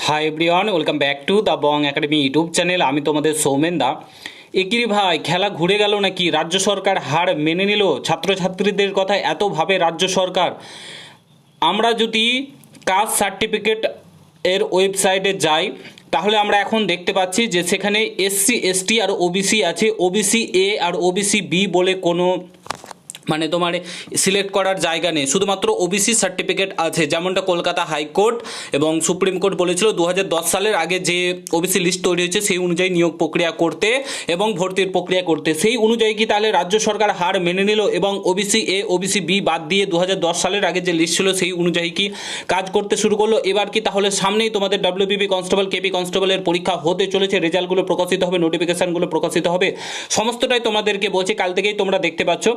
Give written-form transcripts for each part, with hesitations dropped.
Hi everyone, welcome back to the Bong academy YouTube channel. আমি তোমাদের সৌমেন দা। একিরি ভাই, খেলা ঘুরে গেল নাকি? রাজ্য সরকার হার মেনে নিল ছাত্রছাত্রীদের কথা এত ভাবে রাজ্য সরকার। আমরা যদি কাস্ট সার্টিফিকেট এর ওয়েবসাইটে যাই তাহলে আমরা এখন দেখতে পাচ্ছি যে সেখানে এসসি এসটি আর ওবিসি আছে। ওবিসি এ আর ওবিসি বি বলে কোনো তোমার সিলেক্ট করার জায়গা নেই, শুধুমাত্র ওবিসি সার্টিফিকেট আছে। যেমনটা কলকাতা হাইকোর্ট এবং সুপ্রিম কোর্ট বলেছিল 2010 সালের আগে যে ওবিসি লিস্ট তৈরি হয়েছে সেই অনুযায়ী নিয়োগ প্রক্রিয়া করতে এবং ভর্তির প্রক্রিয়া করতে। সেই অনুযায়ী কি তাহলে রাজ্য সরকার হার মেনে নিল এবং ওবিসি এ ওবিসি বি বাদ দিয়ে 2010 সালের আগে যে লিস্ট ছিল সেই অনুযায়ী কি কাজ করতে শুরু করলো? এবার কি তাহলে সামনেই তোমাদের ডাব্লিউবিপি কনস্টেবল, কেপি কনস্টেবলের পরীক্ষা হতে চলেছে, রেজাল্টগুলো প্রকাশিত হবে, নোটিফিকেশানগুলো প্রকাশিত হবে। সমস্তটাই তোমাদেরকে বলছি, কাল থেকেই তোমরা দেখতে পাচ্ছ।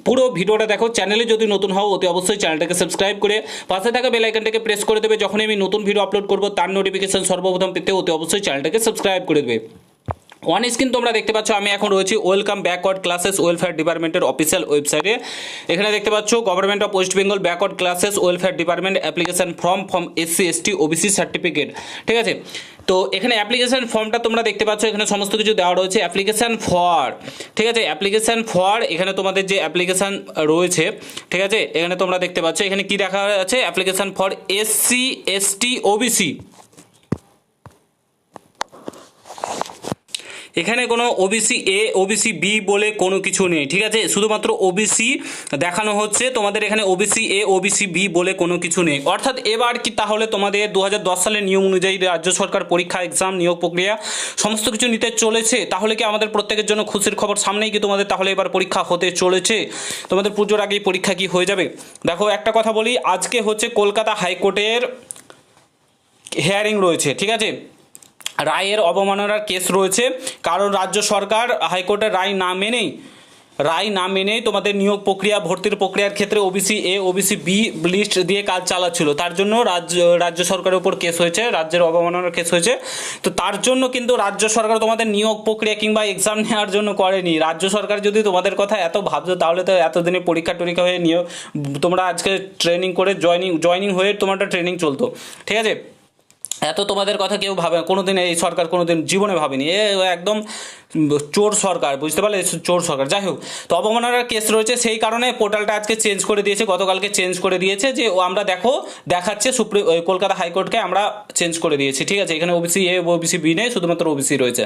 পুরো ভিডিওটা দেখো। চ্যানেলে যদি নতুন হও অতি অবশ্যই চ্যানেলটাকে সাবস্ক্রাইব করে পাশে থাকা বেল আইকনটাকে প্রেস করে দেবে। যখনই আমি নতুন ভিডিও আপলোড করব তার নোটিফিকেশন সর্বপ্রথম পেতে অতি অবশ্যই চ্যানেলটাকে সাবস্ক্রাইব করে দেবে। ওয়ান স্ক্রিন তোমরা দেখতে পাচ্ছ, আমি এখন রয়েছি ওয়েলকাম ব্যাকওয়ার্ড ক্লাসেস ওয়েলফেয়ার ডিপার্টমেন্টের অফিসিয়াল ওয়েবসাইটে। এখানে দেখতে পাচ্ছ government of West Bengal backward classes welfare department application form SC ST OBC certificate. ঠিক আছে, তো এখানে অ্যাপ্লিকেশন ফর্মটা তোমরা দেখতে পাচ্ছ, এখানে সমস্ত কিছু দেওয়া রয়েছে। অ্যাপ্লিকেশন ফর, ঠিক আছে, অ্যাপ্লিকেশন ফর এখানে তোমাদের যে অ্যাপ্লিকেশন রয়েছে, ঠিক আছে, এখানে তোমরা দেখতে পাচ্ছ এখানে কি দেখা আছে, application for SC ST OBC. এখানে কোনো ওবিসি এ ওবিসি বি বলে কোনো কিছু নেই, ঠিক আছে, শুধুমাত্র ওবিসি দেখানো হচ্ছে তোমাদের। এখানে ওবিসি এ ওবিসি বি বলে কোনো কিছু নেই। অর্থাৎ এবার কি তাহলে তোমাদের 2010 সালের নিয়ম অনুযায়ী রাজ্য সরকার পরীক্ষা, এক্সাম, নিয়োগ প্রক্রিয়া সমস্ত কিছু নিতে চলেছে। তাহলে কি আমাদের প্রত্যেকের জন্য খুশির খবর? সামনেই কি তোমাদের তাহলে এবার পরীক্ষা হতে চলেছে? তোমাদের পুজোর আগেই পরীক্ষা কি হয়ে যাবে? দেখো একটা কথা বলি, আজকে হচ্ছে কলকাতা হাইকোর্টের হিয়ারিং রয়েছে, ঠিক আছে, রায়ের অবমাননার কেস রয়েছে। কারণ রাজ্য সরকার হাইকোর্টের রায় না মেনেই তোমাদের নিয়োগ প্রক্রিয়া, ভর্তির প্রক্রিয়ার ক্ষেত্রে OBC A OBC B list দিয়ে কাজ চালাচ্ছিল। তার জন্য রাজ্য সরকারের উপর কেস হয়েছে, রাজ্যের অবমাননার কেস হয়েছে। তো তার জন্য কিন্তু রাজ্য সরকার তোমাদের নিয়োগ প্রক্রিয়া কিংবা এক্সাম নেওয়ার জন্য করেনি। রাজ্য সরকার যদি তোমাদের কথা এত ভাবতো তাহলে তো এতদিনে পরীক্ষা টরীক্ষা হয়ে নিয়োগ, তোমরা আজকে ট্রেনিং করে জয়নিং হয়ে তোমারটা ট্রেনিং চলতো, ঠিক আছে। এত তোমাদের কথা কেউ ভাবে কোনোদিন, এই সরকার কোনোদিন জীবনে ভাবেনি। একদম চোর সরকার, বুঝতে পারলে, চোর সরকার। যাই হোক, তো অবমাননার কেস রয়েছে, সেই কারণে পোর্টালটা আজকে চেঞ্জ করে দিয়েছে, গতকালকে চেঞ্জ করে দিয়েছে যে আমরা দেখাচ্ছে কলকাতা হাইকোর্টকে আমরা চেঞ্জ করে দিয়েছি, ঠিক আছে। এখানে ওবিসি এ ওবিসি বি নেই, শুধুমাত্র ওবিসি রয়েছে।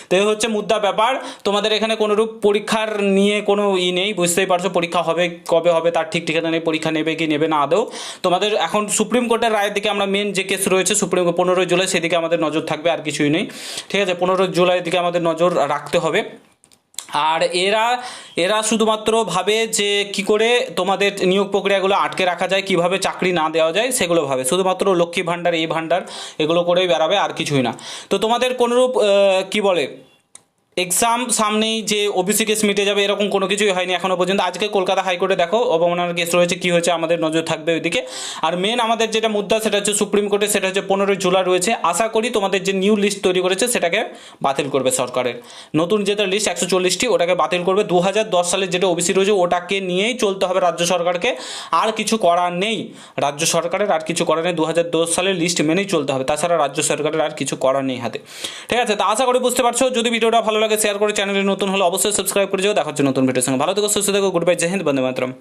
তো এই হচ্ছে মুদ্রা ব্যাপার। তোমাদের এখানে কোনোরূপ পরীক্ষার নিয়ে কোনো নেই, বুঝতেই পারছো। পরীক্ষা হবে কবে হবে তার ঠিক ঠিকানা নেই, পরীক্ষা নেবে কি নেবে না আদৌ। তোমাদের এখন সুপ্রিম কোর্টের রায়ের দিকে আমরা, মেন যে কেস রয়েছে সুপ্রিম 15 জুলাই, সেদিকে আমাদের নজর থাকবে, আর কিছুই নেই, ঠিক আছে। 15 জুলাইয়ের দিকে আমাদের নজর রাখতে হবে। আর এরা শুধুমাত্র ভাবে যে কি করে তোমাদের নিয়োগ প্রক্রিয়াগুলো আটকে রাখা যায়, কিভাবে চাকরি না দেওয়া যায় সেগুলো ভাবে, শুধুমাত্র লক্ষ্মী ভাণ্ডার, এই ভাণ্ডার এগুলো করেই বেড়াবে, আর কিছুই না। তো তোমাদের কোনোরূপ কি বলে এক্সাম সামনেই যে ওবিসি কেস মিটে যাবে এরকম কোনো কিছুই হয়নি এখনো পর্যন্ত। আজকে কলকাতা হাইকোর্টে দেখো অবমাননার কেস রয়েছে, কি হয়েছে আমাদের নজর থাকবে ওইদিকে। আর মেন আমাদের যেটা মুদ্রা সেটা হচ্ছে সুপ্রিম কোর্টে, সেটা হচ্ছে 15 জুলাই রয়েছে। আশা করি তোমাদের যে নিউ লিস্ট তৈরি করেছে সেটাকে বাতিল করবে সরকারের। নতুন যেটা লিস্ট 140টি ওটাকে বাতিল করবে। 2010 সালের যেটা ওবিসি রয়েছে ওটাকে নিয়েই চলতে হবে রাজ্য সরকারকে, আর কিছু করার নেই রাজ্য সরকারের, আর কিছু করার নেই। 2010 সালের লিস্ট মেনেই চলতে হবে, তাছাড়া রাজ্য সরকারের আর কিছু করার নেই হাতে, ঠিক আছে। তো আশা করি বুঝতে পারছো। যদি ভিডিওটা ভালো লাগে শেয়ার করে, চ্যানেলে নতুন হলে অবশ্যই সাবস্ক্রাইব করে যাও। দেখা হচ্ছে নতুন ভিডিওর সঙ্গে। ভালো থেকো, সুস্থ থেকো, গুড বাই, জয় হিন্দ, বন্দে মাতরম।